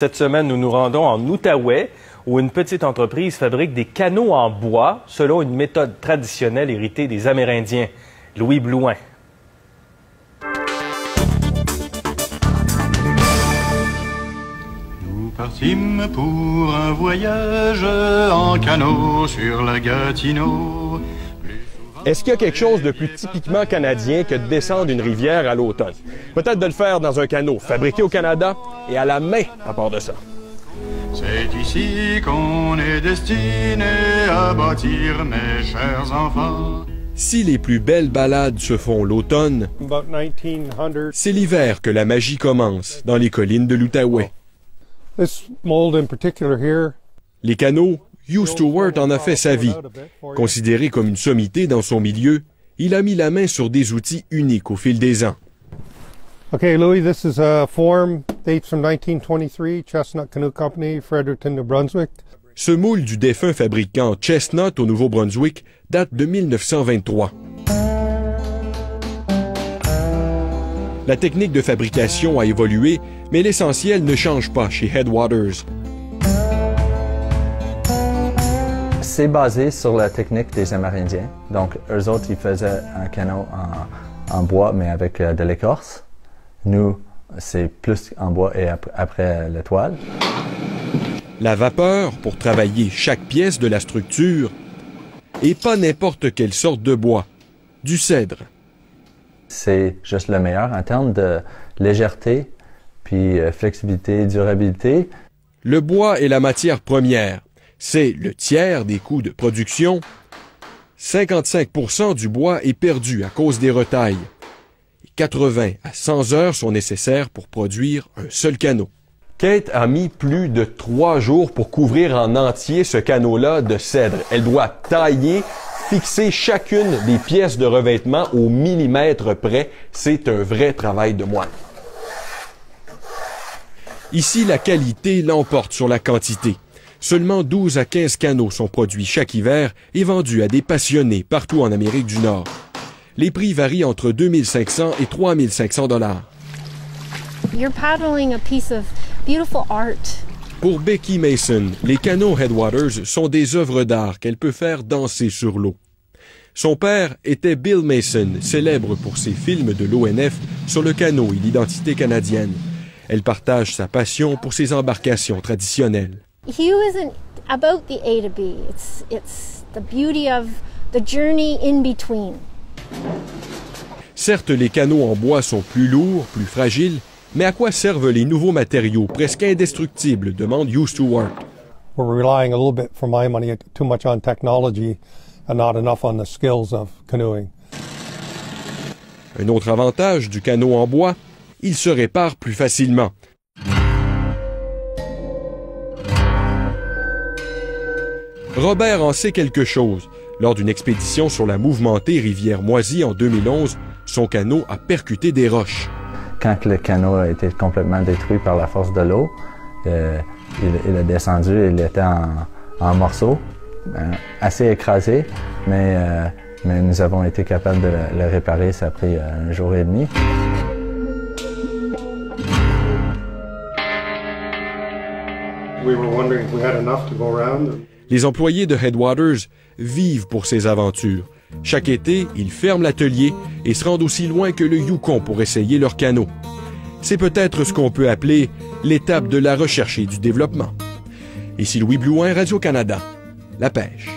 Cette semaine, nous nous rendons en Outaouais, où une petite entreprise fabrique des canots en bois selon une méthode traditionnelle héritée des Amérindiens. Louis Blouin. Nous partîmes pour un voyage en canot sur la Gatineau. Est-ce qu'il y a quelque chose de plus typiquement canadien que de descendre une rivière à l'automne? Peut-être de le faire dans un canot fabriqué au Canada et à la main à part de ça. C'est ici qu'on est destiné à bâtir, mes chers enfants. Si les plus belles balades se font l'automne, c'est l'hiver que la magie commence dans les collines de l'Outaouais. Les canots, Hugh Stewart en a fait sa vie. Considéré comme une sommité dans son milieu, il a mis la main sur des outils uniques au fil des ans. Okay, Louis, this is a form, dates from 1923, Chestnut Canoe Company, Fredericton, New Brunswick. Ce moule du défunt fabricant Chestnut au Nouveau-Brunswick date de 1923. La technique de fabrication a évolué, mais l'essentiel ne change pas chez Headwaters. C'est basé sur la technique des Amérindiens. Donc, eux autres, ils faisaient un canot en bois, mais avec de l'écorce. Nous, c'est plus en bois et après la toile. La vapeur pour travailler chaque pièce de la structure et pas n'importe quelle sorte de bois, du cèdre. C'est juste le meilleur en termes de légèreté, puis flexibilité, durabilité. Le bois est la matière première. C'est le tiers des coûts de production. 55% du bois est perdu à cause des retailles. 80 à 100 heures sont nécessaires pour produire un seul canot. Kate a mis plus de 3 jours pour couvrir en entier ce canot-là de cèdre. Elle doit tailler, fixer chacune des pièces de revêtement au millimètre près. C'est un vrai travail de moine. Ici, la qualité l'emporte sur la quantité. Seulement 12 à 15 canots sont produits chaque hiver et vendus à des passionnés partout en Amérique du Nord. Les prix varient entre 2500 et 3500 $. You're paddling a piece of beautiful art. Pour Becky Mason, les canots Headwaters sont des œuvres d'art qu'elle peut faire danser sur l'eau. Son père était Bill Mason, célèbre pour ses films de l'ONF sur le canot et l'identité canadienne. Elle partage sa passion pour ses embarcations traditionnelles. Hugh isn't about the A to B. It's the beauty of the journey in between. Certes, les canots en bois sont plus lourds, plus fragiles, mais à quoi servent les nouveaux matériaux presque indestructibles, demande Hugh Stewart. We're relying a little bit, for my money, too much on technology and not enough on the skills of canoeing. Un autre avantage du canot en bois, il se répare plus facilement. Robert en sait quelque chose. Lors d'une expédition sur la mouvementée rivière Moisy en 2011, son canot a percuté des roches. Quand le canot a été complètement détruit par la force de l'eau, il a descendu, il était en morceaux, assez écrasé, mais nous avons été capables de le réparer, ça a pris un jour et demi. We were wondering if we had enough to go around. Les employés de Headwaters vivent pour ces aventures. Chaque été, ils ferment l'atelier et se rendent aussi loin que le Yukon pour essayer leur canot. C'est peut-être ce qu'on peut appeler l'étape de la recherche et du développement. Ici Louis Blouin, Radio-Canada. La pêche.